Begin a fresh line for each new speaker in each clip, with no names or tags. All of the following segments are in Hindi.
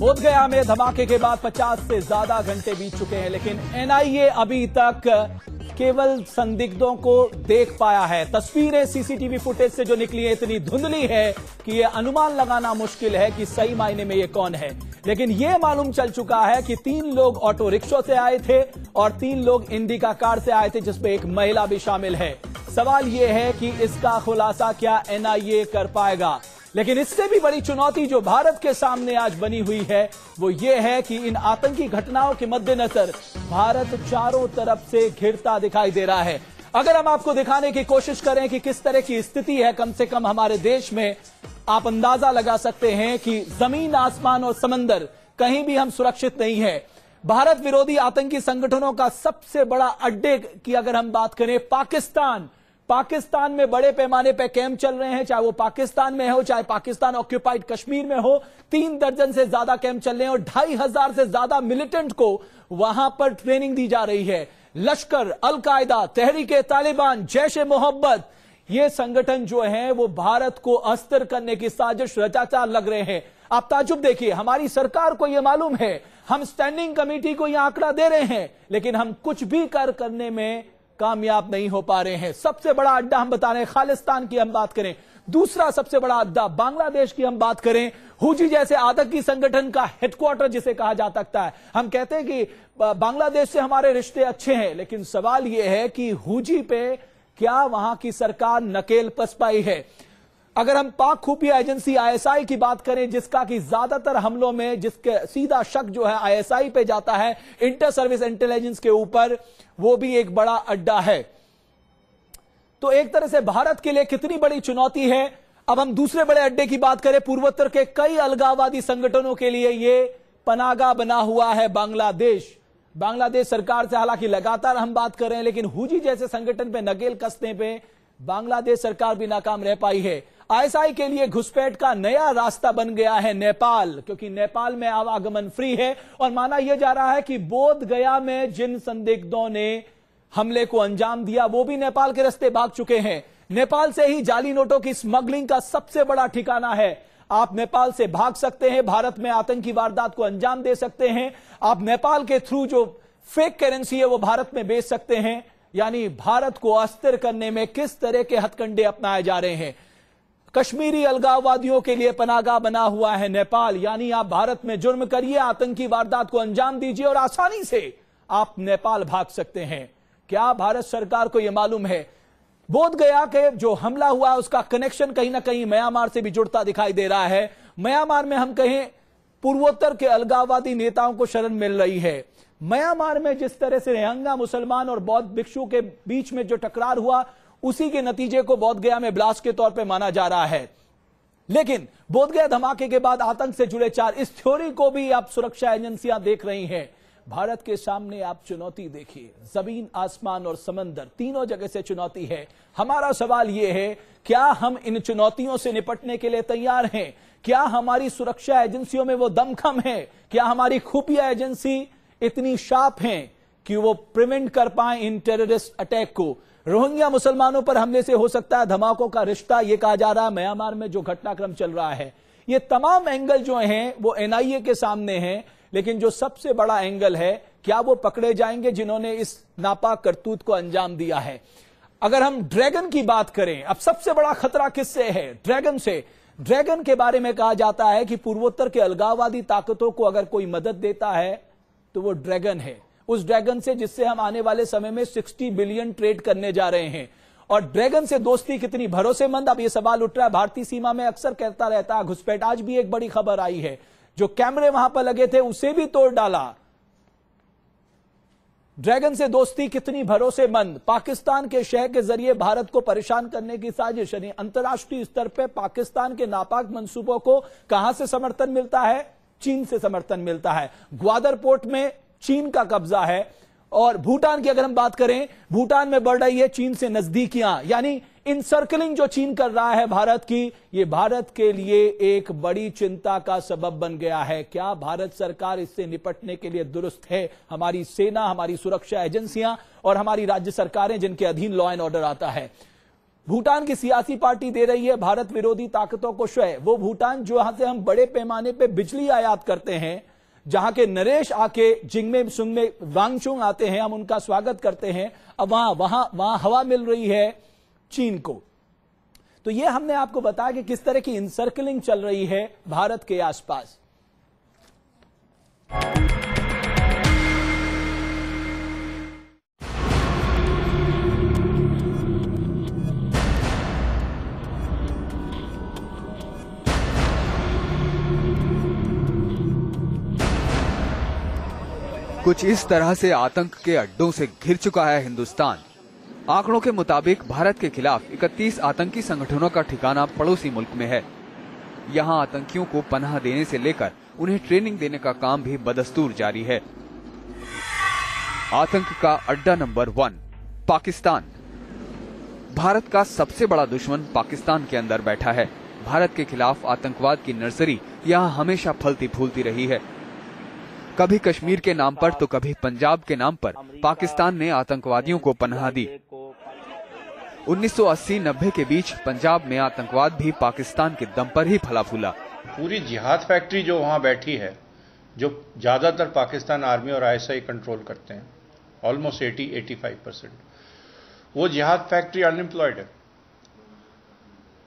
बोधगया में धमाके के बाद 50 से ज्यादा घंटे बीत चुके हैं, लेकिन एनआईए अभी तक केवल संदिग्धों को देख पाया है। तस्वीरें सीसीटीवी फुटेज से जो निकली है इतनी धुंधली है कि यह अनुमान लगाना मुश्किल है कि सही मायने में ये कौन है। लेकिन यह मालूम चल चुका है कि 3 लोग ऑटो रिक्शा से आए थे और 3 लोग इंडिका कार से आए थे, जिसमें एक महिला भी शामिल है। सवाल यह है कि इसका खुलासा क्या एनआईए कर पाएगा। लेकिन इससे भी बड़ी चुनौती जो भारत के सामने आज बनी हुई है वो ये है कि इन आतंकी घटनाओं के मद्देनजर भारत चारों तरफ से घिरता दिखाई दे रहा है। अगर हम आपको दिखाने की कोशिश करें कि किस तरह की स्थिति है कम से कम हमारे देश में, आप अंदाजा लगा सकते हैं कि जमीन, आसमान और समंदर कहीं भी हम सुरक्षित नहीं है। भारत विरोधी आतंकी संगठनों का सबसे बड़ा अड्डे की अगर हम बात करें, पाकिस्तान में बड़े पैमाने पर कैंप चल रहे हैं, चाहे वो पाकिस्तान में हो चाहे पाकिस्तान ऑक्यूपाइड कश्मीर में हो। 3 दर्जन से ज्यादा कैंप चल रहे हैं और 2500 से ज्यादा मिलिटेंट को वहां पर ट्रेनिंग दी जा रही है। लश्कर, अल-कायदा, तहरीके तालिबान, जैश-ए मोहब्बत, ये संगठन जो हैं वो भारत को अस्तर करने की साजिश रचाचा लग रहे हैं। आप ताजुब देखिए, हमारी सरकार को यह मालूम है, हम स्टैंडिंग कमेटी को यह आंकड़ा दे रहे हैं, लेकिन हम कुछ भी करने में कामयाब नहीं हो पा रहे हैं। सबसे बड़ा अड्डा हम बता रहे हैं, खालिस्तान की हम बात करें। दूसरा सबसे बड़ा अड्डा बांग्लादेश की हम बात करें, हुजी जैसे आतंकी संगठन का हेडक्वार्टर जिसे कहा जा सकता है। हम कहते हैं कि बांग्लादेश से हमारे रिश्ते अच्छे हैं, लेकिन सवाल यह है कि हुजी पे क्या वहां की सरकार नकेल कस पाई है। अगर हम पाक खुफिया एजेंसी आईएसआई की बात करें, जिसका कि ज्यादातर हमलों में जिसके सीधा शक जो है आईएसआई पे जाता है, इंटर सर्विस इंटेलिजेंस के ऊपर, वो भी एक बड़ा अड्डा है। तो एक तरह से भारत के लिए कितनी बड़ी चुनौती है। अब हम दूसरे बड़े अड्डे की बात करें, पूर्वोत्तर के कई अलगाववादी संगठनों के लिए यह पनागा बना हुआ है बांग्लादेश। बांग्लादेश सरकार से हालांकि लगातार हम बात कर रहे हैं, लेकिन हुजी जैसे संगठन पे नकेल कसने पे बांग्लादेश सरकार भी नाकाम रह पाई है। आईएसआई के लिए घुसपैठ का नया रास्ता बन गया है नेपाल, क्योंकि नेपाल में आवागमन फ्री है और माना यह जा रहा है कि बोधगया में जिन संदिग्धों ने हमले को अंजाम दिया वो भी नेपाल के रास्ते भाग चुके हैं। नेपाल से ही जाली नोटों की स्मगलिंग का सबसे बड़ा ठिकाना है। आप नेपाल से भाग सकते हैं, भारत में आतंकी वारदात को अंजाम दे सकते हैं। आप नेपाल के थ्रू जो फेक करेंसी है वो भारत में बेच सकते हैं। यानी भारत को अस्थिर करने में किस तरह के हथकंडे अपनाए जा रहे हैं। कश्मीरी अलगाववादियों के लिए पनागा बना हुआ है नेपाल। यानी आप भारत में जुर्म करिए, आतंकी वारदात को अंजाम दीजिए और आसानी से आप नेपाल भाग सकते हैं। क्या भारत सरकार को यह मालूम है बोधगया के जो हमला हुआ उसका कनेक्शन कहीं ना कहीं म्यांमार से भी जुड़ता दिखाई दे रहा है। म्यांमार में हम कहें पूर्वोत्तर के अलगाववादी नेताओं को शरण मिल रही है। म्यांमार में जिस तरह से रोहिंग्या मुसलमान और बौद्ध भिक्षु के बीच में जो टकरार हुआ, उसी के नतीजे को बोधगया में ब्लास्ट के तौर पे माना जा रहा है। लेकिन बोधगया धमाके के बाद आतंक से जुड़े 4 इस थ्योरी को भी आप सुरक्षा एजेंसियां देख रही हैं। भारत के सामने आप चुनौती देखिए, जमीन, आसमान और समंदर तीनों जगह से चुनौती है। हमारा सवाल यह है, क्या हम इन चुनौतियों से निपटने के लिए तैयार हैं? क्या हमारी सुरक्षा एजेंसियों में वो दमखम है? क्या हमारी खुफिया एजेंसी इतनी शार्प हैं कि वो प्रिवेंट कर पाए इन टेररिस्ट अटैक को? रोहिंग्या मुसलमानों पर हमले से हो सकता है धमाकों का रिश्ता, यह कहा जा रहा है। म्यांमार में जो घटनाक्रम चल रहा है, ये तमाम एंगल जो हैं वो एनआईए के सामने हैं। लेकिन जो सबसे बड़ा एंगल है, क्या वो पकड़े जाएंगे जिन्होंने इस नापाक करतूत को अंजाम दिया है? अगर हम ड्रैगन की बात करें, अब सबसे बड़ा खतरा किससे है? ड्रैगन से। ड्रैगन के बारे में कहा जाता है कि पूर्वोत्तर के अलगाववादी ताकतों को अगर कोई मदद देता है तो वो ड्रैगन है। उस ड्रैगन से जिससे हम आने वाले समय में 60 बिलियन ट्रेड करने जा रहे हैं। और ड्रैगन से दोस्ती कितनी भरोसेमंद, अब ये सवाल उठ रहा है। भारतीय सीमा में अक्सर कहता रहता है घुसपैठ। आज भी एक बड़ी खबर आई है, जो कैमरे वहां पर लगे थे उसे भी तोड़ डाला। ड्रैगन से दोस्ती कितनी भरोसेमंद। पाकिस्तान के शह के जरिए भारत को परेशान करने की साजिश। यानी अंतर्राष्ट्रीय स्तर पर पाकिस्तान के नापाक मंसूबों को कहां से समर्थन मिलता है? चीन से समर्थन मिलता है। ग्वादर पोर्ट में चीन का कब्जा है। और भूटान की अगर हम बात करें, भूटान में बढ़ रही है चीन से नजदीकियां। यानी इनसर्कलिंग जो चीन कर रहा है भारत की, ये भारत के लिए एक बड़ी चिंता का सबब बन गया है। क्या भारत सरकार इससे निपटने के लिए दुरुस्त है? हमारी सेना, हमारी सुरक्षा एजेंसियां और हमारी राज्य सरकारें जिनके अधीन लॉ एंड ऑर्डर आता है। भूटान की सियासी पार्टी दे रही है भारत विरोधी ताकतों को श्रेय। वो भूटान जहां से हम बड़े पैमाने पे बिजली आयात करते हैं, जहां के नरेश आके जिंगमे सुंगमे वांगचुंग आते हैं, हम उनका स्वागत करते हैं, अब वहां हवा मिल रही है चीन को। तो ये हमने आपको बताया कि किस तरह की इनसर्कलिंग चल रही है भारत के आसपास।
कुछ इस तरह से आतंक के अड्डों से घिर चुका है हिंदुस्तान। आंकड़ों के मुताबिक भारत के खिलाफ 31 आतंकी संगठनों का ठिकाना पड़ोसी मुल्क में है। यहां आतंकियों को पनाह देने से लेकर उन्हें ट्रेनिंग देने का काम भी बदस्तूर जारी है। आतंक का अड्डा नंबर 1 पाकिस्तान। भारत का सबसे बड़ा दुश्मन पाकिस्तान के अंदर बैठा है। भारत के खिलाफ आतंकवाद की नर्सरी यहां हमेशा फलती फूलती रही है। कभी कश्मीर के नाम पर तो कभी पंजाब के नाम पर पाकिस्तान ने आतंकवादियों को पनाह दी। 1980-90 के बीच पंजाब में आतंकवाद भी पाकिस्तान के दम पर ही फला फूला।
पूरी जिहाद फैक्ट्री जो वहां बैठी है, जो ज्यादातर पाकिस्तान आर्मी और आईएसआई कंट्रोल करते हैं, ऑलमोस्ट 80-85%, वो जिहाद फैक्ट्री अनएम्प्लॉयड है।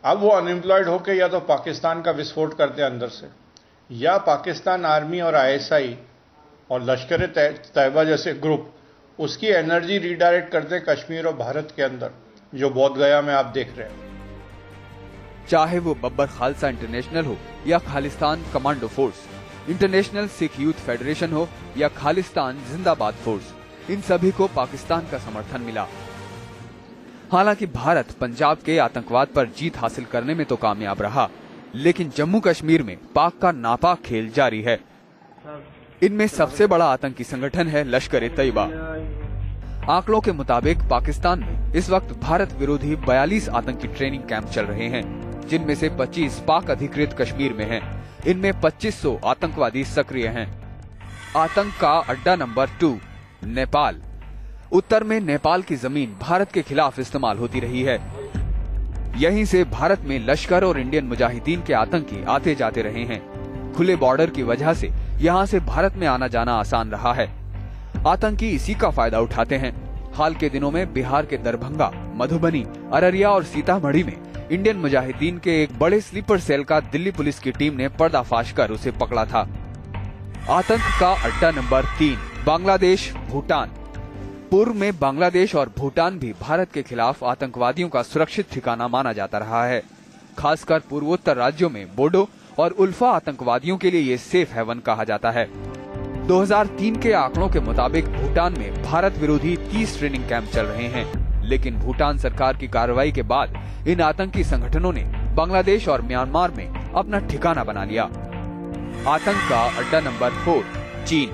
अब वो अनएम्प्लॉयड होकर या तो पाकिस्तान का विस्फोट करते हैं अंदर से, या पाकिस्तान आर्मी और आईएसआई और लश्कर तैयबा जैसे ग्रुप उसकी एनर्जी रीडायरेक्ट करते हैं कश्मीर और भारत के अंदर, जो बोध गया में आप देख रहे हैं।
चाहे वो बब्बर खालसा इंटरनेशनल हो या Khalistan commando force, international Sikh youth federation हो या खालिस्तान जिंदाबाद फोर्स, इन सभी को पाकिस्तान का समर्थन मिला। हालांकि भारत पंजाब के आतंकवाद पर जीत हासिल करने में तो कामयाब रहा, लेकिन जम्मू कश्मीर में पाक का नापाक खेल जारी है। इनमें सबसे बड़ा आतंकी संगठन है लश्कर तैयबा। आंकड़ों के मुताबिक पाकिस्तान में इस वक्त भारत विरोधी 42 आतंकी ट्रेनिंग कैंप चल रहे हैं, जिनमें से 25 पाक अधिकृत कश्मीर में हैं। इनमें 2500 आतंकवादी सक्रिय हैं। आतंक का अड्डा नंबर 2 नेपाल। उत्तर में नेपाल की जमीन भारत के खिलाफ इस्तेमाल होती रही है। यहीं से भारत में लश्कर और इंडियन मुजाहिदीन के आतंकी आते जाते रहे हैं। खुले बॉर्डर की वजह से यहां से भारत में आना जाना आसान रहा है। आतंकी इसी का फायदा उठाते हैं। हाल के दिनों में बिहार के दरभंगा, मधुबनी, अररिया और सीतामढ़ी में इंडियन मुजाहिदीन के एक बड़े स्लीपर सेल का दिल्ली पुलिस की टीम ने पर्दाफाश कर उसे पकड़ा था। आतंक का अड्डा नंबर 3 बांग्लादेश भूटान। पूर्व में बांग्लादेश और भूटान भी भारत के खिलाफ आतंकवादियों का सुरक्षित ठिकाना माना जाता रहा है। खासकर पूर्वोत्तर राज्यों में बोडो और उल्फा आतंकवादियों के लिए ये सेफ हेवन कहा जाता है। 2003 के आंकड़ों के मुताबिक भूटान में भारत विरोधी 30 ट्रेनिंग कैंप चल रहे हैं, लेकिन भूटान सरकार की कार्रवाई के बाद इन आतंकी संगठनों ने बांग्लादेश और म्यांमार में अपना ठिकाना बना लिया। आतंक का अड्डा नंबर 4 चीन।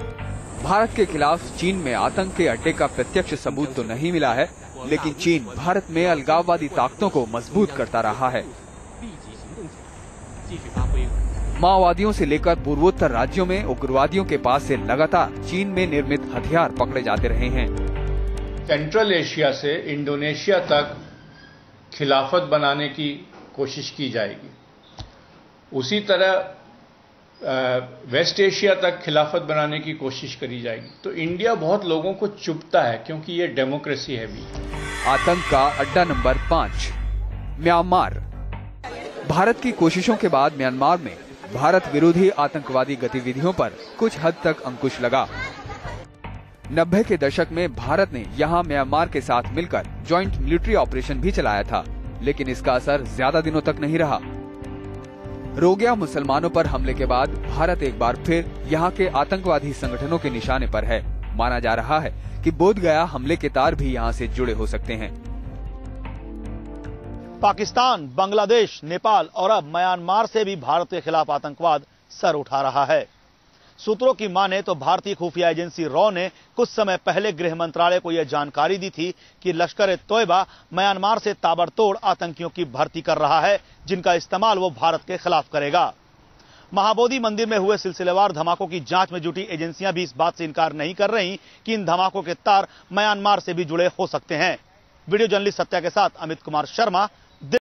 भारत के खिलाफ चीन में आतंक के अड्डे का प्रत्यक्ष सबूत तो नहीं मिला है, लेकिन चीन भारत में अलगाववादी ताकतों को मजबूत करता रहा है। माओवादियों से लेकर पूर्वोत्तर राज्यों में उग्रवादियों के पास से लगातार चीन में निर्मित हथियार पकड़े जाते रहे हैं।
सेंट्रल एशिया से इंडोनेशिया तक खिलाफत बनाने की कोशिश की जाएगी। उसी तरह वेस्ट एशिया तक खिलाफत बनाने की कोशिश करी जाएगी। तो इंडिया बहुत लोगों को चुभता है, क्योंकि ये डेमोक्रेसी है भी।
आतंक का अड्डा नंबर 5 म्यांमार। भारत की कोशिशों के बाद म्यांमार में भारत विरोधी आतंकवादी गतिविधियों पर कुछ हद तक अंकुश लगा। 90 के दशक में भारत ने यहां म्यांमार के साथ मिलकर जॉइंट मिलिट्री ऑपरेशन भी चलाया था, लेकिन इसका असर ज्यादा दिनों तक नहीं रहा। रोगिया मुसलमानों पर हमले के बाद भारत एक बार फिर यहां के आतंकवादी संगठनों के निशाने पर है। माना जा रहा है कि बोध गया हमले के तार भी यहां से जुड़े हो सकते हैं।
पाकिस्तान, बांग्लादेश, नेपाल और अब म्यांमार से भी भारत के खिलाफ आतंकवाद सर उठा रहा है। सूत्रों की माने तो भारतीय खुफिया एजेंसी रॉ ने कुछ समय पहले गृह मंत्रालय को यह जानकारी दी थी कि लश्कर तोयबा म्यांमार से ताबड़तोड़ आतंकियों की भर्ती कर रहा है, जिनका इस्तेमाल वो भारत के खिलाफ करेगा। महाबोधि मंदिर में हुए सिलसिलेवार धमाकों की जांच में जुटी एजेंसियां भी इस बात से इनकार नहीं कर रही कि इन धमाकों के तार म्यांमार से भी जुड़े हो सकते हैं। वीडियो जर्नलिस्ट सत्या के साथ अमित कुमार शर्मा।